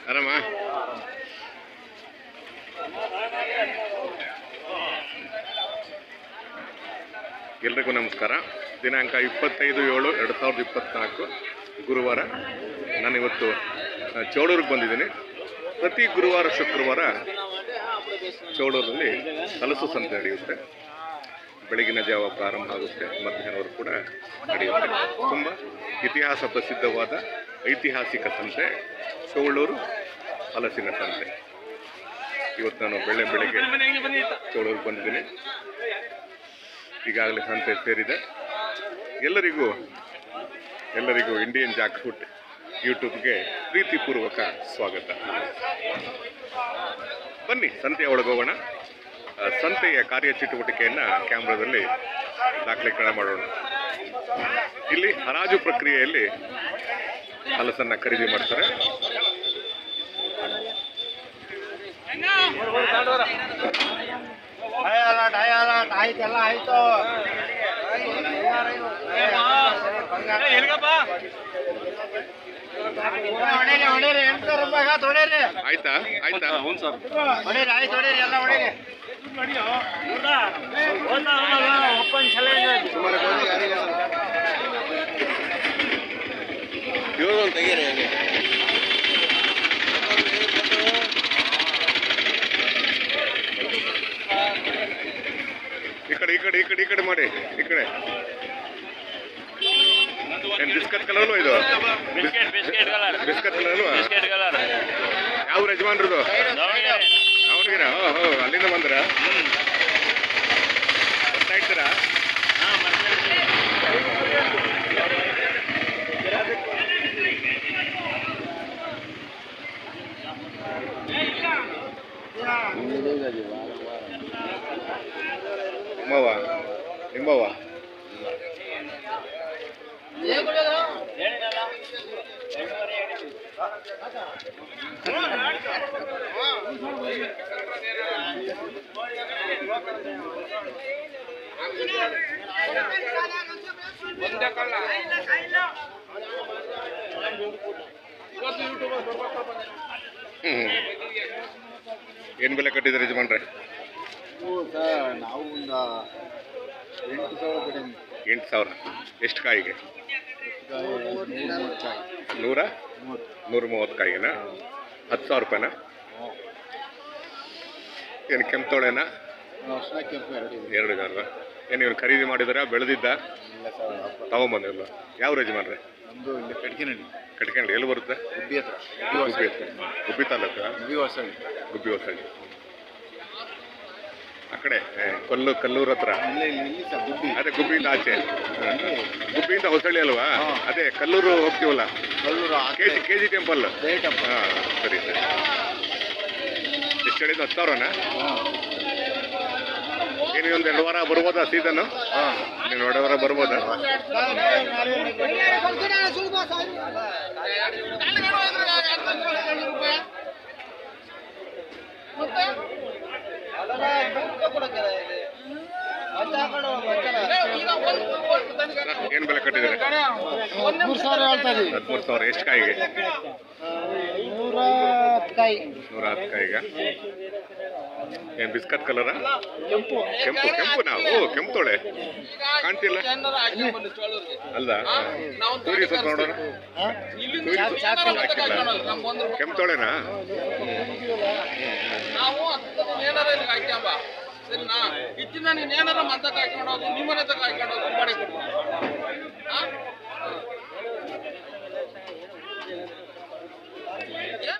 ಆರಾಮ ಎಲ್ರಿಗೂ ನಮಸ್ಕಾರ. ದಿನಾಂಕ 25/7/2024 ಗುರುವಾರ. ನಾನಿವತ್ತು ಚೌಡೂರಿಗೆ ಬಂದಿದ್ದೀನಿ. ಪ್ರತಿ ಗುರುವಾರ ಶುಕ್ರವಾರ ಚೌಡೂರಲ್ಲಿ ಹಲಸು ಸಂತೆ ನಡೆಯುತ್ತೆ. ಬೆಳಗಿನ ಜಾವ ಪ್ರಾರಂಭ ಆಗುತ್ತೆ, ಮಧ್ಯಾಹ್ನವರೆಗೂ ಕೂಡ ನಡೆಯುತ್ತೆ. ತುಂಬ ಇತಿಹಾಸ ಪ್ರಸಿದ್ಧವಾದ ಐತಿಹಾಸಿಕ ಸಂತೆ ಚೌಡೂರು ಹಲಸಿನ ಸಂತೆ. ಇವತ್ತು ನಾನು ಬೆಳಗ್ಗೆ ಚೌಡೂರಿಗೆ ಬಂದಿದ್ದೀನಿ. ಈಗಾಗಲೇ ಸಂತೆ ಸೇರಿದೆ. ಎಲ್ಲರಿಗೂ ಇಂಡಿಯನ್ ಜಾಕ್ ಫುಡ್ ಯೂಟ್ಯೂಬ್ಗೆ ಪ್ರೀತಿಪೂರ್ವಕ ಸ್ವಾಗತ. ಬನ್ನಿ ಸಂತೆಯ ಒಳಗೋಗೋಣ. ಸಂತೆಯ ಕಾರ್ಯಚಟುವಟಿಕೆಯನ್ನು ಕ್ಯಾಮ್ರಾದಲ್ಲಿ ದಾಖಲೀಕರಣ ಮಾಡೋಣ. ಇಲ್ಲಿ ಹರಾಜು ಪ್ರಕ್ರಿಯೆಯಲ್ಲಿ ಹಲಸನ್ನು ಖರೀದಿ ಮಾಡ್ತಾರೆ. ಆಯ್ತಾ ಆಯ್ತಾ? ಹ್ಞೂ ಸರ್. ತೆಗೀರಿ. ಈ ಕಡೆ ಮಾಡಿ. ಈ ಕಡೆ ಏನು ಬಿಸ್ಕತ್ ಕಲರ್ ಇದು? ಬಿಸ್ಕತ್ ಕಲರ್ ಅಲ್ವಾ? ಯಾವ ಯಜಮಾನ್ರದು? ಅವನಿಗೆ ಅಲ್ಲಿಂದ ಬಂದ್ರ ಬರ್ತಾ ನಿಮ್ಮವ ಏನು ಬೆಲೆ ಕಟ್ಟಿದ್ರೆ ಯಜಮಾನ್ರೆ? ನಾವು ಒಂದು 8,000. 8,000. ಎಷ್ಟು ಕಾಯಿಗೆ? 130 ಕಾಯಿಗೆನಾ? 10,000 ರೂಪಾಯಿನಾ? ಏನು ಕೆಂಪುತೋಳೆನಾ? ಎರಡು ಅಲ್ವಾ? ಏನು ಇವ್ನು ಖರೀದಿ ಮಾಡಿದಾರ? ಬೆಳೆದಿದ್ದ ತಗೊಂಬಂದಿಲ್ಲ? ಯಾವ ಯಜಮಾನ್ರೆ? ನಮ್ಮದು ಇಲ್ಲಿ ಕಟ್ಕೆನಹಳ್ಳಿ. ಎಲ್ಲಿ ಬರುತ್ತೆ? ಗುಬ್ಬಿ ತಾಲೂಕ ಗುಬ್ಬಿ ಹೊಸಳ್ಳಿ ಆ ಕಡೆ ಕಲ್ಲೂರು ಹತ್ರ. ಅದೇ ಗುಬ್ಬಿಯಿಂದ ಆಚೆ. ಗುಬ್ಬಿಯಿಂದ ಹೊಸಳ್ಳಿ ಅಲ್ವಾ? ಅದೇ ಕಲ್ಲೂರು ಹೋಗ್ತೀವಲ್ಲ, KG ಟೆಂಪಲ್. ಹಾಂ ಸರಿ. ಎಷ್ಟು ಹೇಳಿದ್ದು? 10,000ನಾ? ಏನು ಒಂದು 2 ವಾರ ಬರ್ಬೋದಾ ಸೀಸನ್ನು? ನೀನು 2 ವಾರ ಬರ್ಬೋದಾ? ಏನು ಬೆಲೆ ಕಟ್ಟಿದ್ದಾರೆ? 13,000 ಹೇಳ್ತಾ ಇದ್ದೀವಿ. 13,000. ಎಷ್ಟು ಕಾಯಿಗೆ? 110 ಕಾಯಿ. 110 ಕಾಯಿಗೆ. ಏನು ಬಿಸ್ಕತ್ ಕಲರ? ಕೆಂಪು. ನಾವು ಕೆಂಪು ತೊಳೆ ಕಾಣ್ತಿಲ್ಲ ಅಲ್ಲ? ತೂರಿ ಸ್ವಲ್ಪ ನೋಡೋಣ. ಕೆಂಪು ತೊಳೆನಾ? ಸರಿನಾ? ಇಚ್ಚಿನ ನೀನ್ ಏನಾರ ಮತ್ತಕ್ಕೆ ಹಾಕೊಂಡು ನಿಮ್ಮನೆ ತಗ ಹಾಕೊಂಡು ಮಾಡಿ ಕೊಡ್ತೀನಿ.